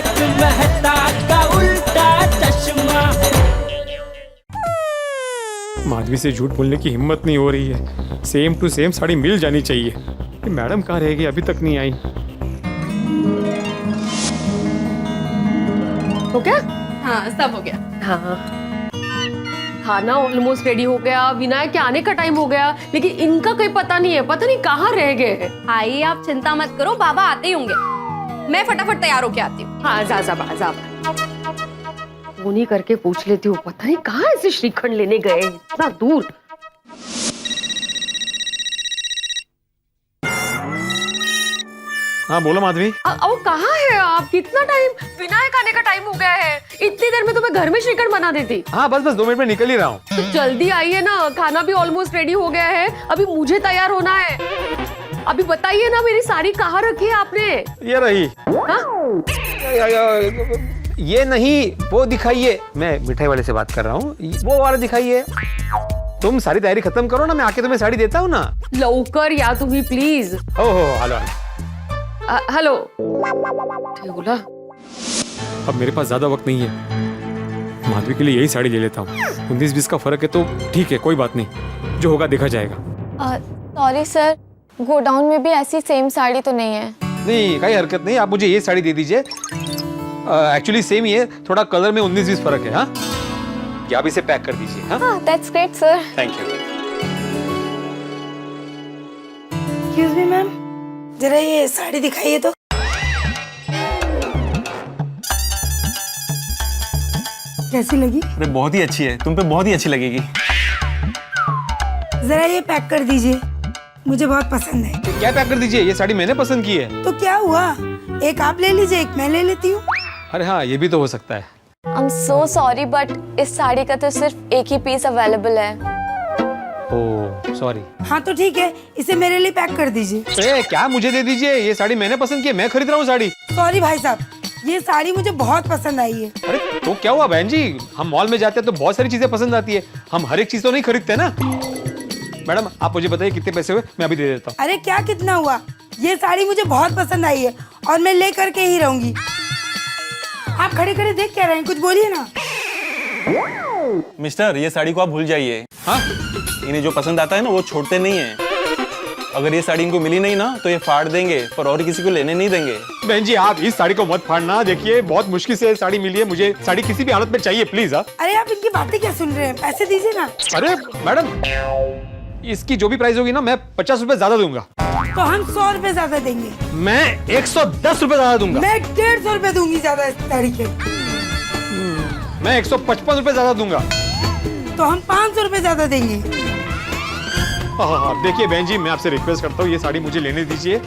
तारक मेहता का उल्टा चश्मा। माधवी से झूठ बोलने की हिम्मत नहीं हो रही है। सेम टू सेम साड़ी मिल जानी चाहिए। ये मैडम कहाँ रह गई, अभी तक नहीं आई। हो गया? हाँ सब हो गया। हाँ, खाना ऑलमोस्ट रेडी हो गया, विनायक के आने का टाइम हो गया, लेकिन इनका कोई पता नहीं है, पता नहीं कहाँ रह गए हैं। आई आप चिंता मत करो, बाबा आते ही होंगे। मैं फटाफट तैयार होके आती हूँ। हाँ जा फोन ही करके पूछ लेती हूँ, पता नहीं कहाँ ऐसे श्रीखंड लेने गए इतना दूर। हाँ बोलो माधवी। अब कहाँ है आप? कितना टाइम, विनायक आने का टाइम हो गया है। इतनी देर में तो मैं घर में श्रीखंड बना देती। हाँ बस 2 मिनट में निकल ही रहा हूँ। तो जल्दी आइए ना, खाना भी ऑलमोस्ट रेडी हो गया है, अभी मुझे तैयार होना है। अभी बताइए ना, मेरी साड़ी कहाँ रखी है आपने? ये रही। हाँ? ये नहीं, वो दिखाइए। मैं मिठाई वाले से बात कर रहा हूँ, वो वाला दिखाइए। तुम सारी तैयारी खत्म करो ना, मैं आके तुम्हें साड़ी देता हूँ ना। लवकर या तुम्ही प्लीज। ओहो हेलो हेलो बोला। अब मेरे पास ज्यादा वक्त नहीं है, माधवी के लिए यही साड़ी ले लेता हूँ। 19-20 का फर्क है तो ठीक है, कोई बात नहीं, जो होगा देखा जाएगा। सॉरी सर, गोडाउन में भी ऐसी सेम साड़ी तो नहीं है। नहीं कोई हरकत नहीं, आप मुझे ये साड़ी दे दीजिए। एक्चुअली सेम ही है, थोड़ा कलर में 19-20 फर्क है। हाँ आप इसे पैक कर दीजिए। हाँ that's great sir. Thank you. Excuse me ma'am, जरा ये साड़ी दिखाइए तो। कैसी लगी? अरे बहुत ही अच्छी है, तुम पे बहुत ही अच्छी लगेगी। जरा ये पैक कर दीजिए, मुझे बहुत पसंद है। क्या पैक कर दीजिए? ये साड़ी मैंने पसंद की है। तो क्या हुआ, एक आप ले लीजिए, एक मैं ले लेती हूँ। अरे हाँ ये भी तो हो सकता है। I am so sorry but इस साड़ी का तो सिर्फ एक ही पीस अवेलेबल है। Oh sorry. हाँ तो ठीक है, इसे मेरे लिए पैक कर दीजिए। क्या मुझे दे दीजिए, ये साड़ी मैंने पसंद की है, मैं खरीद रहा हूँ साड़ी। सॉरी भाई साहब, ये साड़ी मुझे बहुत पसंद आई है। अरे तो क्या हुआ बहन जी, हम मॉल में जाते हैं तो बहुत सारी चीजें पसंद आती है, हम हर एक चीज तो नहीं खरीदते ना। मैडम आप मुझे बताइए कितने पैसे हुए, मैं अभी दे देता हूँ। अरे क्या कितना हुआ, ये साड़ी मुझे बहुत पसंद आई है और मैं ले करके ही रहूंगी। आप खड़े खड़े देख क्या रहे हैं, कुछ बोलिए ना। मिस्टर ये साड़ी को आप भूल जाइए। हाँ इन्हें जो पसंद आता है ना वो छोड़ते नहीं है। अगर ये साड़ी इनको मिली नहीं ना तो ये फाड़ देंगे, पर और किसी को लेने नहीं देंगे। बहन जी आप इस साड़ी को मत फाड़ना, देखिए बहुत मुश्किल से साड़ी मिली है, मुझे साड़ी किसी भी हालत में चाहिए प्लीज। अरे आप इनकी बातें क्या सुन रहे हैं, पैसे दीजिए ना। अरे मैडम इसकी जो भी प्राइस होगी ना, मैं 50 रुपए ज्यादा दूंगा। तो हम 100 रुपए ज्यादा देंगे। मैं 110 रुपए ज्यादा दूंगा। मैं 150 रुपए दूंगी ज्यादा इस साड़ी के। मैं 155 रुपए ज्यादा दूंगा। तो हम 500 रुपए ज्यादा देंगे। हाँ देखिए बहन जी मैं आपसे रिक्वेस्ट करता हूँ, ये साड़ी मुझे लेने दीजिए।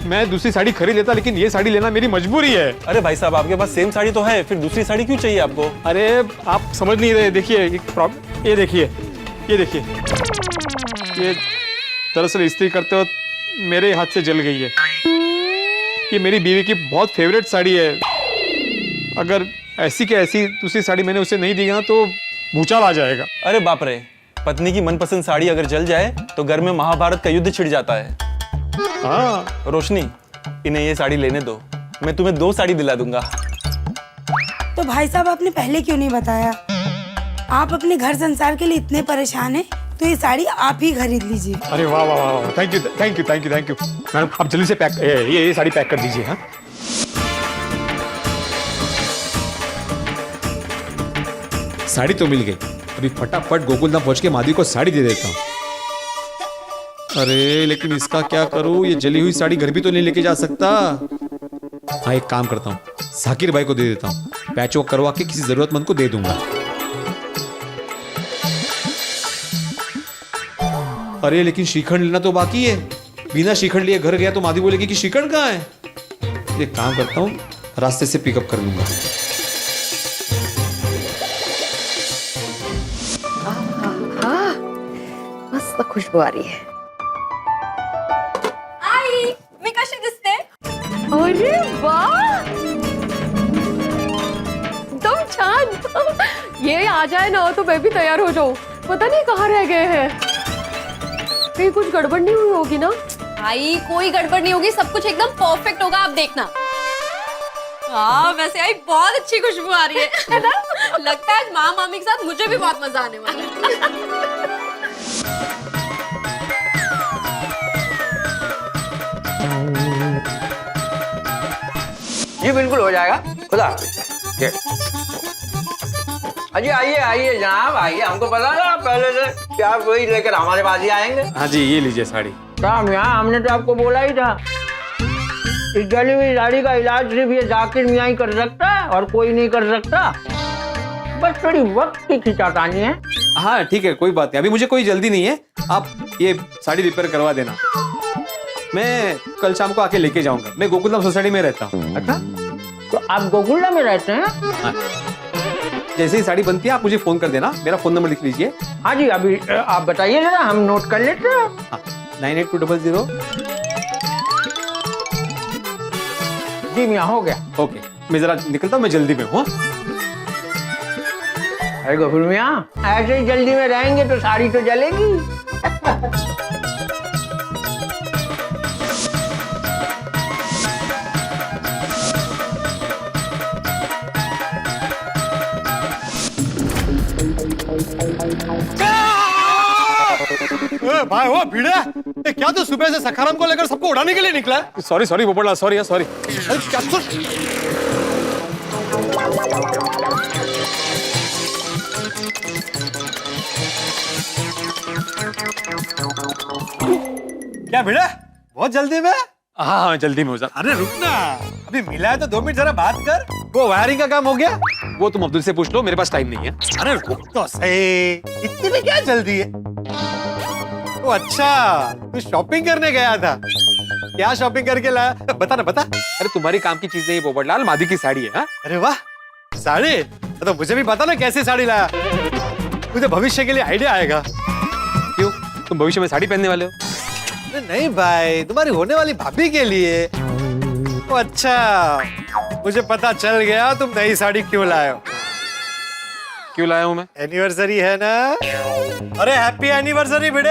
मैं दूसरी साड़ी खरीद लेता, लेकिन ये साड़ी लेना मेरी मजबूरी है। अरे भाई साहब आपके पास सेम साड़ी तो है, फिर दूसरी साड़ी क्यों चाहिए आपको? अरे आप समझ नहीं रहे, देखिए ये देखिए, ये देखिए, ये दरअसल इस्त्री करते वक्त मेरे हाथ से जल गई है। ये मेरी बीवी की बहुत फेवरेट साड़ी है, अगर ऐसी के ऐसी दूसरी साड़ी मैंने उसे नहीं दी ना तो भूचाल आ जाएगा। अरे बाप रे, पत्नी की मनपसंद साड़ी अगर जल जाए तो घर में महाभारत का युद्ध छिड़ जाता है। हाँ रोशनी इन्हें ये साड़ी लेने दो, मैं तुम्हें 2 साड़ी दिला दूंगा। तो भाई साहब आपने पहले क्यों नहीं बताया? आप अपने घर संसार के लिए इतने परेशान हैं, तो ये साड़ी आप ही खरीद लीजिए। अरे वाह वाह वाह, thank you thank you thank you thank you. Madam आप जल्दी से पैक ये साड़ी पैक कर दीजिए। हाँ साड़ी तो मिल गई, अभी फटाफट गोकुलधाम पहुंच के माधवी को साड़ी दे देता हूँ। अरे लेकिन इसका क्या करूँ, ये जली हुई साड़ी घर भी तो नहीं लेके जा सकता। हाँ एक काम करता हूँ, जाकिर भाई को दे देता हूँ, पैच वर्क करवा के किसी जरूरतमंद को दे दूंगा। अरे लेकिन श्रीखंड लेना तो बाकी है, बिना श्रीखंड लिए घर गया तो माधवी बोलेगी कि श्रीखंड कहाँ है। एक काम करता हूँ, रास्ते से पिकअप कर लूंगा। मस्त खुशबू आ रही है। आई मी कशी दिसते? अरे वाह, एकदम छान। ये आ जाए ना तो मैं भी तैयार हो जाऊं, पता नहीं कहाँ रह गए हैं। कहीं कुछ गड़बड़ नहीं हुई होगी ना? आई कोई गड़बड़ नहीं होगी, सब कुछ एकदम परफेक्ट होगा, आप देखना। हाँ वैसे आई बहुत अच्छी खुशबू आ रही है ना? लगता है आज माँ मामी के साथ मुझे भी बहुत मजा आने वाला है। जी बिल्कुल हो जाएगा, खुदा। अजी आइए आइए जनाब आइए, हमको पता था पहले से कि आप वही लेकर हमारे पास ही आएंगे। हाँ जी, ये लीजिए साड़ी। काम यहाँ हमने तो आपको बोला ही था, इस जली हुई साड़ी का इलाज सिर्फ ये जाकिर मियाँ ही कर सकता है और कोई नहीं कर सकता। बस थोड़ी वक्त की खिंचातानी है। हाँ ठीक है, कोई बात नहीं, अभी मुझे कोई जल्दी नहीं है। आप ये साड़ी रिपेयर करवा देना, मैं कल शाम को आके लेके जाऊंगा। मैं गोकुलधाम सोसाइटी में रहता हूँ। अच्छा, तो आप गोकुलधाम में रहते हैं? हाँ। जैसे ही साड़ी बनती है आप मुझे फोन कर देना, मेरा फोन नंबर लिख लीजिए। हाँ जी, अभी आप बताइए जरा, हम नोट कर लेते हैं। हाँ, 98200। जी मियाँ हो गया। ओके, मैं जरा निकलता हूँ, मैं जल्दी में हूँ। अरे गफूर मियाँ, ऐसे ही जल्दी में रहेंगे तो साड़ी तो जलेगी। भाई वो भिड़े, क्या तो सुबह से सखाराम को लेकर सबको उड़ाने के लिए निकला है? Sorry sorry Popatlal, sorry sorry. क्या तो क्या भिड़े, बहुत जल्दी में? हाँ हाँ जल्दी में हो जा। अरे रुकना, अभी मिला है तो 2 मिनट जरा बात कर। वो वायरिंग का काम हो गया? वो तुम अब्दुल से पूछ लो, मेरे पास टाइम नहीं है। अरे रुक तो सही, इतनी में क्या जल्दी है? ओ अच्छा, तू शॉपिंग करने गया था? क्या शॉपिंग करके लाया, बता ना बता। अरे तुम्हारी काम की चीज नहीं है पोपटलाल, माधी की साड़ी है। हाँ? अरे वाह, साड़ी तो मुझे भी पता ना कैसी साड़ी लाया, मुझे भविष्य के लिए आइडिया आएगा। क्यों, तुम भविष्य में साड़ी पहनने वाले हो? अरे नहीं भाई, तुम्हारी होने वाली भाभी के लिए। ओ अच्छा, मुझे पता चल गया तुम नई साड़ी क्यों लाए हो। क्यों लाया हूँ मैं? एनिवर्सरी है ना? अरे हैप्पी एनिवर्सरी बेटे।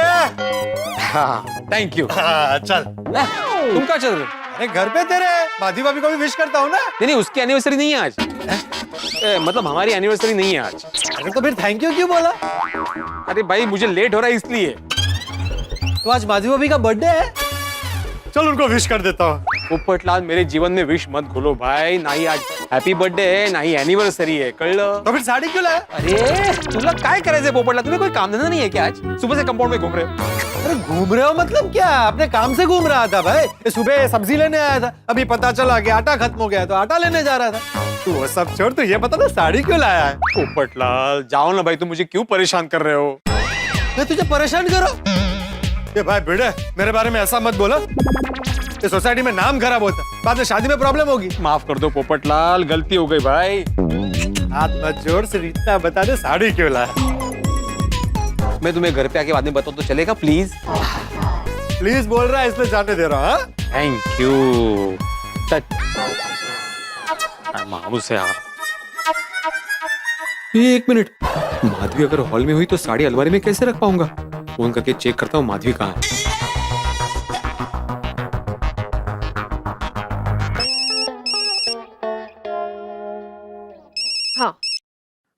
हाँ थैंक यू। हाँ चल। तुम कहाँ चल रहे हो? अरे घर पे तेरे माधी भाभी को भी विश करता हूँ ना। नहीं उसकी एनिवर्सरी नहीं है आज। मतलब हमारी एनिवर्सरी नहीं है आज। अरे तो फिर थैंक यू क्यों बोला? अरे भाई मुझे लेट हो रहा है इसलिए। तो आज माधी भाभी का बर्थडे है, चल उनको विश कर देता हूँ। पोपटलाल मेरे जीवन में विश मत खोलो भाई, ना ही आज हैप्पी बर्थडे है ना ही एनिवर्सरी है, कळलं? तो फिर साड़ी क्यों लाया? अरे तुला काय करायचंय पोपटलाल, तुम्हें कोई काम धंधा नहीं है क्या? आज सुबह से कंपाउंड में घूम रहे हो? अरे घूम रहे हो मतलब क्या? अपने काम से घूम रहा था भाई। सुबह सब्जी लेने आया था, अभी पता चला कि आटा खत्म हो गया तो आटा लेने जा रहा था। तू वो सब छोड़, तो ये बता ना साड़ी क्यों लाया है? पोपटलाल जाओ ना भाई, तुम मुझे क्यों परेशान कर रहे हो? मैं तुझे परेशान करो? ये भाई बेटे, मेरे बारे में ऐसा मत बोलो, ये सोसाइटी में नाम खराब होता, बाद में शादी में प्रॉब्लम होगी। माफ कर दो पोपटलाल, गलती हो गई भाई। हाथ मत जोड़, सिर्फ इतना बता दे साड़ी क्यों लाया। मैं तुम्हें घर पे आके बाद में बताऊं तो चलेगा प्लीज? प्लीज बोल रहा है इसलिए जाने दे रहा हूँ। Thank you. मामू से यार, एक मिनट, माधवी अगर हॉल में हुई तो साड़ी अलमारी में कैसे रख पाऊंगा? फोन करके चेक करता हूँ माधवी कहाँ है।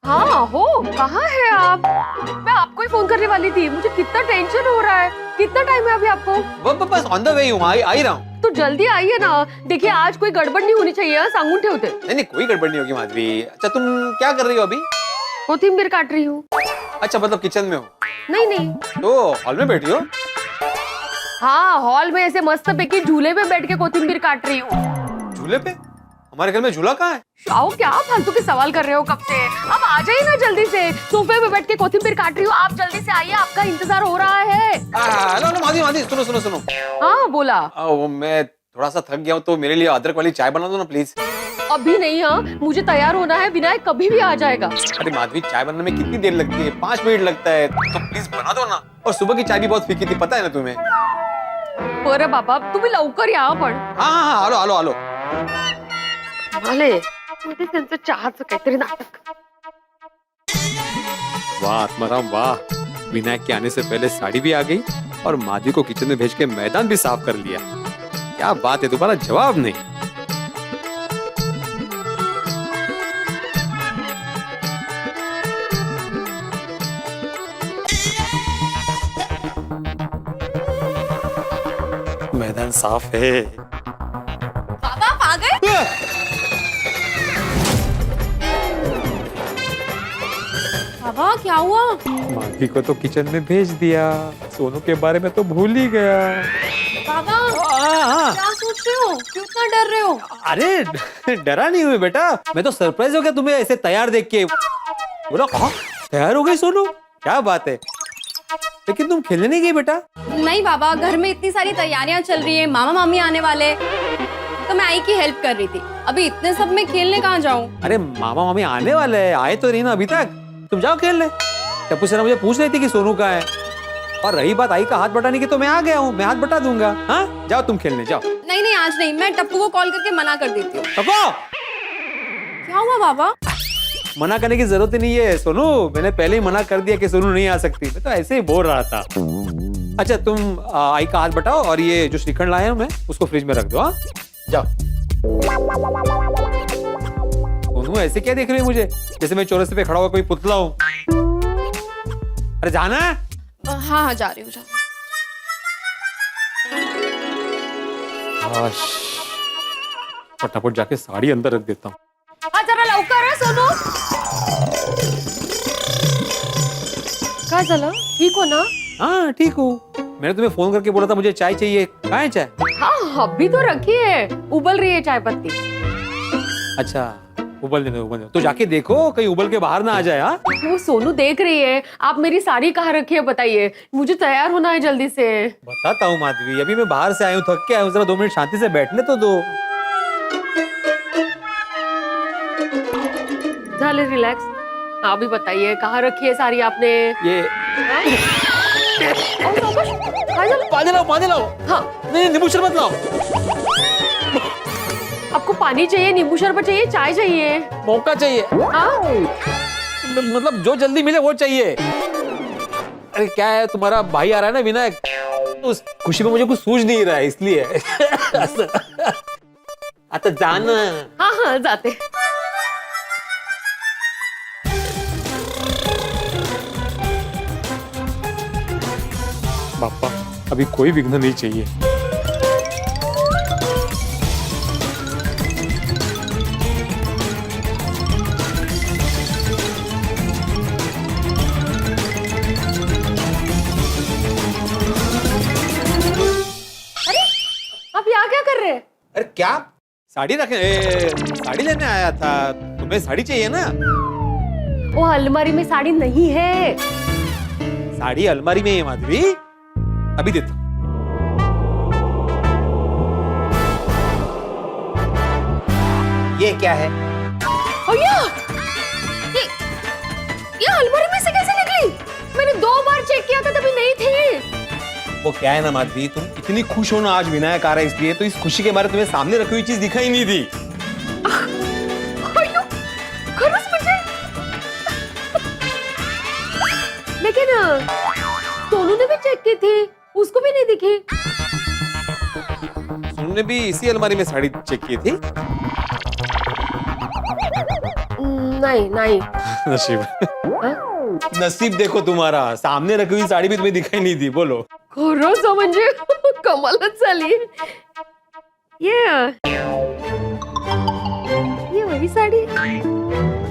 हाँ हाँ हो, कहाँ है आप? मैं आपको ही फोन करने वाली थी, मुझे कितना टेंशन हो रहा है। कितना टाइम है अभी आपको? बस ऑन द वे हूँ, आई रहा हूँ। तो जल्दी आइए ना, देखिए आज कोई गड़बड़ नहीं होनी चाहिए, सांगून ठेवते। नहीं कोई गड़बड़ नहीं होगी माधवी। अच्छा तुम क्या कर रही हो अभी? कोथिंबीर काट रही हूँ। अच्छा मतलब किचन में हो? नहीं तो हॉल में बैठी हो? हाँ हॉल में ऐसे मस्त पैकी झूले पे बैठ के कोथिंबीर काट रही हूँ। झूले पे? हमारे घर में झूला कहाँ है? आओ, क्या फालतू के सवाल कर रहे हो कब से? अब आ जाइए ना जल्दी से, सोफे पे बैठ के कोथिंबीर काट रही हूँ, आप जल्दी से आइए, आपका इंतजार हो रहा है। हेलो माधवी, सुनो। हाँ बोला। वो मैं थोड़ा सा थक गया हूँ, तो मेरे लिए अदरक वाली चाय बना दो ना प्लीज। अभी नहीं, हाँ मुझे तैयार होना है, विनायक कभी भी आ जाएगा। अरे माधवी चाय बनाने में कितनी देर लगती है? 5 मिनट लगता है, तो प्लीज बना दो ना। और सुबह की चाय भी बहुत फीकी थी, पता है ना तुम्हें? बरं बाबा, तुम्ही लवकर या पण। हाँ आलो। आले मध्ये त्यांचं चहाचं काहीतरी नाटक। वाह आत्माराम वाह, विनायक के आने से पहले साड़ी भी आ गई और माधवी को किचन में भेज के मैदान भी साफ कर लिया। क्या बात है, तुम्हारा जवाब नहीं। बदन साफ है। पापा आप आ गए? पापा क्या हुआ? माधवी को तो किचन में भेज दिया, सोनू के बारे में तो भूल ही गया। पापा क्या सोच रहे हो? क्यों इतना डर रहे हो? अरे डरा नहीं हुई बेटा, मैं तो सरप्राइज हो गया तुम्हें ऐसे तैयार देख के। बोला कहाँ तैयार हो गई सोनू, क्या बात है? लेकिन तुम खेलने नहीं गई बेटा? नहीं बाबा, घर में इतनी सारी तैयारियां चल रही है, मामा मामी आने वाले, तो मैं आई की हेल्प कर रही थी। अभी इतने सब में खेलने कहाँ जाऊँ? अरे मामा मामी आने वाले हैं, आए तो नहीं ना अभी तक, तुम जाओ खेलने। टप्पू से मुझे पूछ रही थी कि सोनू कहाँ है, और रही बात आई का हाथ बटाने की तो मैं आ गया हूँ, मैं हाथ बटा दूंगा। हाँ जाओ तुम खेलने जाओ। नहीं नहीं आज नहीं, मैं टप्पू को कॉल करके मना कर देती हूँ। टप्पू क्या हुआ बाबा? मना करने की जरूरत ही नहीं है सोनू, मैंने पहले ही मना कर दिया कि सोनू नहीं आ सकती, मैं तो ऐसे ही बोल रहा था। अच्छा तुम आई का हाथ बटाओ और ये जो श्रीखंड लाया हूं मैं उसको फ्रिज में रख दो। हाँ जाओ। सोनू ऐसे क्या देख रही है मुझे, जैसे मैं चौरस्ते पे खड़ा हुआ कोई पुतला हूँ? अरे जाना है? हाँ हाँ जा रही हूँ, जाओ। फटाफट जाके साड़ी अंदर रख देता हूँ। जरा लवकर आहे सोनू. काय झालं? ठीक हो ना? हाँ ठीक हूँ, मैंने तुम्हें फोन करके बोला था मुझे चाय चाहिए, कहाँ है चाय? हाँ अभी तो रखी है, उबल रही है चाय पत्ती. अच्छा उबल देने उबल देने, तो जाके देखो कहीं उबल के बाहर ना आ जाए। हाँ वो सोनू देख रही है. आप मेरी साड़ी कहाँ रखी है बताइए, मुझे तैयार होना है जल्दी से. बताता हूँ माधवी, अभी मैं बाहर से आया हूँ, थक के आया हूँ, जरा 2 मिनट शांति से बैठने तो दो। झाले रिलैक्स. अभी बताइए कहाँ रखी है साड़ी आपने? ये पानी लाओ पानी लाओ. हाँ नहीं नींबू शरबत लाओ. आपको पानी चाहिए, नींबू शरबत चाहिए, चाय चाहिए? मौका चाहिए. हाँ मतलब जो जल्दी मिले वो चाहिए. अरे क्या है, तुम्हारा भाई आ रहा है ना विनायक, तो उस खुशी में मुझे कुछ सूझ नहीं रहा है इसलिए. आता जाना. हाँ हाँ जाते. बापा अभी कोई विघ्न नहीं चाहिए. आप यहाँ क्या कर रहे हैं? अरे क्या साड़ी साड़ी लेने आया था, तुम्हें साड़ी चाहिए ना? वो अलमारी में साड़ी नहीं है. साड़ी अलमारी में है माधवी, अभी देता. ये क्या है? भैया ये अलमारी में से कैसे निकली? मैंने 2 बार चेक किया था तभी नहीं थी. वो क्या है ना माधवी, तुम इतनी खुश हो ना आज विनायक आ रहा है इसलिए, तो इस खुशी के बारे तुम्हें सामने रखी हुई चीज दिखाई नहीं दी. अय्यो, खरंच म्हणजे? लेकिन सोनू ने भी चेक की थी, उसको भी नहीं दिखी. तुमने भी इसी अलमारी में साड़ी चेक की थी? नहीं नहीं. नसीब. हाँ? नसीब देखो तुम्हारा, सामने रखी हुई साड़ी भी तुम्हें दिखाई नहीं दी. बोलो. खरंच म्हणजे कमालच झाली. ये वही साड़ी,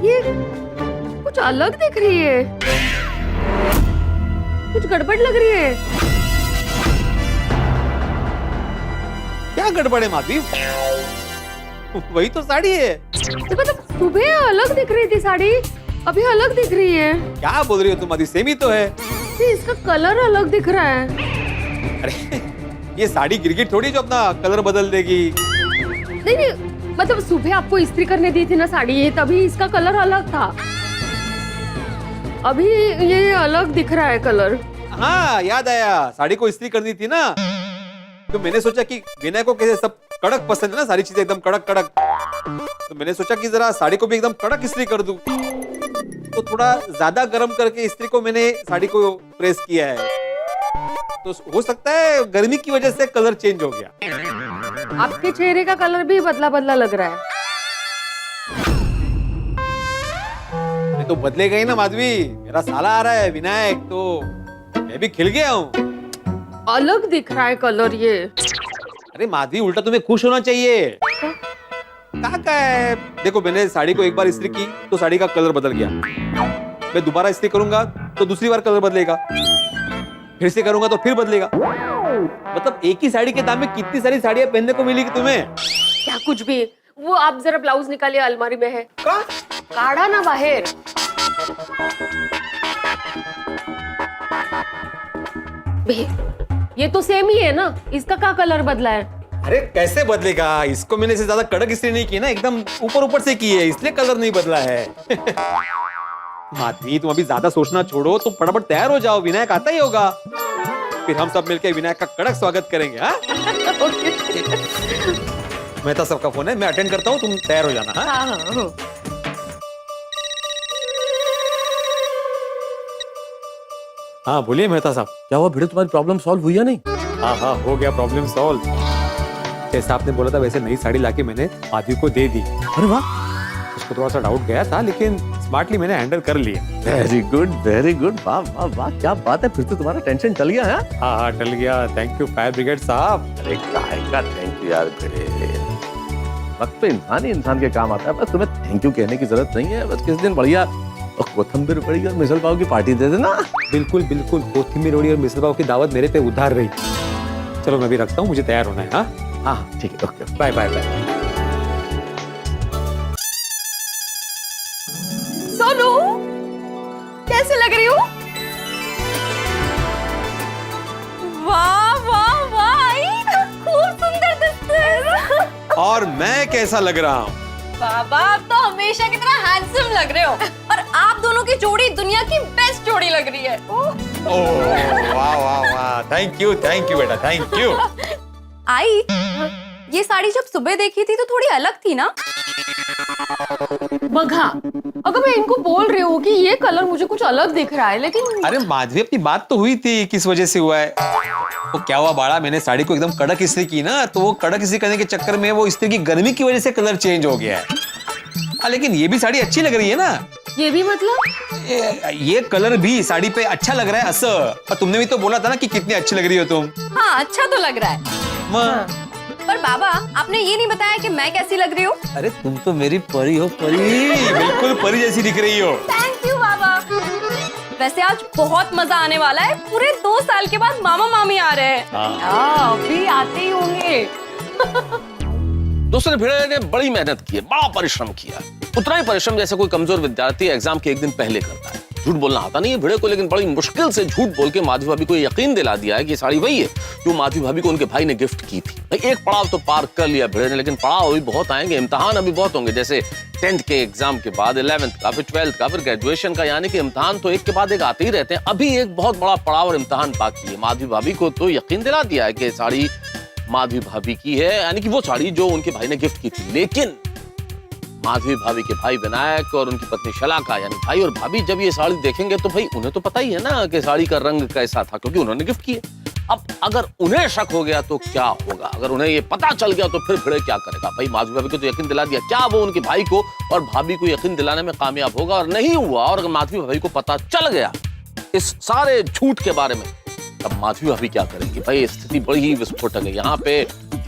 ये कुछ अलग दिख रही है, कुछ गड़बड़ लग रही है. क्या गड़बड़ है माधवी? वही तो साड़ी है. मतलब सुबह अलग दिख रही थी साड़ी, अभी अलग दिख रही है. क्या बोल रही हो तुम माधवी, सेम ही तो है. इसका कलर अलग दिख रहा है. अरे ये साड़ी गिरगिट थोड़ी जो अपना कलर बदल देगी. नहीं नहीं, मतलब सुबह आपको इस्त्री करने दी थी ना साड़ी, तभी इसका कलर अलग था. अभी ये अलग दिख रहा है कलर. हाँ याद आया, साड़ी को इस्त्री करनी थी ना, तो मैंने सोचा कि विनय को कैसे सब कड़क पसंद है ना, सारी चीजें एकदम कड़क कड़क, तो मैंने सोचा कि जरा साड़ी को भी एकदम कड़क इस्त्री कर दूं. तो थोड़ा ज्यादा गर्म करके इस्त्री को मैंने साड़ी को प्रेस किया है, तो हो सकता है गर्मी की वजह से कलर चेंज हो गया. आपके चेहरे का कलर भी बदला बदला लग रहा है. मैं तो बदलेगा ही ना माधवी, मेरा साला आ रहा है विनायक, तो मैं भी खिल गया हूँ. अलग दिख रहा है कलर ये. अरे माधवी, उल्टा तुम्हें खुश होना चाहिए। क्या है, देखो मैंने साड़ी को एक बार इस्त्री की तो साड़ी का कलर बदल गया, मैं दोबारा इस्त्री करूंगा तो दूसरी बार कलर बदलेगा, फिर से करूंगा तो फिर बदलेगा। मतलब एक ही साड़ी के दाम में कितनी सारी साड़ियां पहनने को मिलेगी तुम्हें। क्या कुछ भी, वो आप जरा ब्लाउज निकालिए, अलमारी में है। काढ़ा ना बाहर। ये तो सेम ही है ना, इसका क्या कलर बदला है? अरे कैसे बदलेगा, इसको मैंने से ज्यादा कड़क इस्त्री नहीं की ना, एकदम ऊपर ऊपर से की है, इसलिए कलर नहीं बदला है। माधवी, तुम अभी ज्यादा सोचना छोड़ो, तुम फटाफट तैयार हो जाओ, विनायक आता ही होगा, फिर हम सब मिलकर विनायक का कड़क स्वागत करेंगे। हाँ मेहता सबका फोन है, मैं अटेंड करता हूँ, तुम तैयार हो जाना। हाँ? हाँ बोलिए मेहता साहब। क्या हुआ भिड़े, तुम्हारी प्रॉब्लम सॉल्व हुई या नहीं? हाँ हाँ हो गया प्रॉब्लम सॉल्व। जैसा आपने बोला था वैसे नई साड़ी लाके मैंने माधवी को दे दी। अरे वाह, उसको थोड़ा सा डाउट गया था लेकिन स्मार्टली मैंने हैंडल कर लिया। वेरी गुड वेरी गुड, वाह वाह वाह, क्या बात है, फिर तो तुम्हारा टेंशन टल गया है। हाँ हाँ टल गया, थैंक यू फायर ब्रिगेड साहब। अरे काहे का थैंक यू यार भिड़े, वक्त पे इंसान ही इंसान के काम आता है, बस तुम्हें थैंक यू कहने की जरूरत नहीं है। बस किस दिन बढ़िया कोथिंबीर बड़ी और मिसल पाव की पार्टी दे देना। बिल्कुल बिल्कुल, कोथिंबीर रोटी और मिसल पाव की दावत मेरे पे उधार रही। चलो मैं भी रखता हूँ, मुझे तैयार होना है। हाँ हाँ ठीक है, okay bye bye bye. Sonu, कैसे लग रही हूँ? वाह वाह वाह, खूब सुंदर दिखते हो। और मैं कैसा लग रहा हूँ? बाबा, आप तो हमेशा की तरह हैंडसम लग रहे हो, और आप दोनों की जोड़ी दुनिया की बेस्ट जोड़ी लग रही है। ओह वाह वाह वाह, थैंक यू बेटा, थैंक यू। आई, ये साड़ी जब सुबह देखी थी तो थोड़ी अलग थी ना? बघा, अगर मैं इनको बोल रही हूँ कि ये कलर मुझे कुछ अलग दिख रहा है, लेकिन अरे माधवी, अपनी बात तो हुई थी किस वजह से हुआ है। तो क्या हुआ बाड़ा, मैंने साड़ी को एकदम कड़क इस्त्री की ना, तो वो कड़क इस्त्री करने के चक्कर में वो इस्त्री की गर्मी की वजह से कलर चेंज हो गया है। लेकिन ये भी साड़ी अच्छी लग रही है ना। ये भी मतलब ये कलर भी साड़ी पे अच्छा लग रहा है असर। और तुमने भी तो बोला था ना कि कितनी अच्छी लग रही हो तुम। हाँ, अच्छा तो लग रहा है। पर बाबा, आपने ये नहीं बताया कि मैं कैसी लग रही हूँ। अरे तुम तो मेरी परी हो, परी, बिल्कुल परी जैसी दिख रही हो। थैंक यू बाबा। वैसे आज बहुत मजा आने वाला है, पूरे 2 साल के बाद मामा मामी आ रहे हैं। अभी आते ही होंगे। दोस्तों, भिड़े ने बड़ी मेहनत की है, बड़ा परिश्रम किया, उतना ही परिश्रम जैसे कोई कमजोर विद्यार्थी एग्जाम के एक दिन पहले करता है। झूठ बोलना आता नहीं है भिड़े को, लेकिन बड़ी मुश्किल से झूठ बोल के माधवी भाभी को यकीन दिला दिया है कि ये साड़ी वही है जो माधवी भाभी को उनके भाई ने गिफ्ट की थी। भाई एक पड़ाव तो पार कर लिया भिड़े ने, लेकिन पड़ाव अभी बहुत आएंगे, इम्तिहान अभी बहुत होंगे, जैसे 10th के एग्जाम के बाद 11th का, फिर 12th का, फिर ग्रेजुएशन का, यानी कि इम्तिहान तो एक के बाद एक आते ही रहते हैं। अभी एक बहुत बड़ा पड़ाव और इम्तिहान बाकी है। माधवी भाभी को तो यकीन दिला दिया है कि साड़ी माधवी भाभी की है, यानी कि वो साड़ी जो उनके भाई ने गिफ्ट की थी। लेकिन माधवी भाभी के भाई विनायक और उनकी पत्नी शलाका, यानी भाई और भाभी, जब ये साड़ी देखेंगे तो भाई उन्हें तो पता ही है ना कि साड़ी का रंग कैसा था, क्योंकि उन्होंने गिफ्ट की है। अब अगर उन्हें शक हो गया तो क्या होगा, अगर उन्हें ये पता चल गया तो फिर भिड़े क्या करेगा। भाई माधवी भाभी को तो यकीन दिला दिया, क्या वो उनके भाई को और भाभी को यकीन दिलाने में कामयाब होगा? और नहीं हुआ, और अगर माधवी भाभी को पता चल गया इस सारे झूठ के बारे में, तब माधवी भाभी क्या करेंगी? भाई स्थिति बड़ी ही विस्फोटक है। यहाँ पे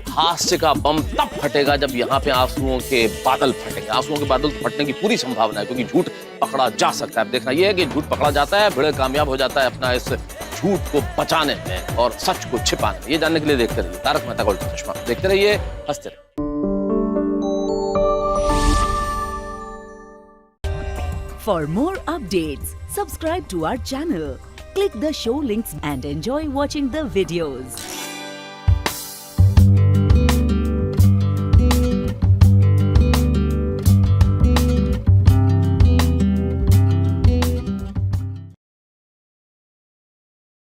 हास्य का बम तब फटेगा जब यहाँ पे आंसुओं के बादल फटेंगे। आंसुओं के बादल फटने की पूरी संभावना है, क्योंकि झूठ पकड़ा जा सकता है। अब देखना यह है कि झूठ पकड़ा जाता है, भिड़े कामयाब हो जाता है अपना इस झूठ को बचाने में और सच को छिपाने में। ये जानने के लिए देखते रहिए तारक मेहता का उल्टा चश्मा, देखते रहिए, हंसते रहिए। For more updates, subscribe to our channel, click the show links and enjoy watching the videos.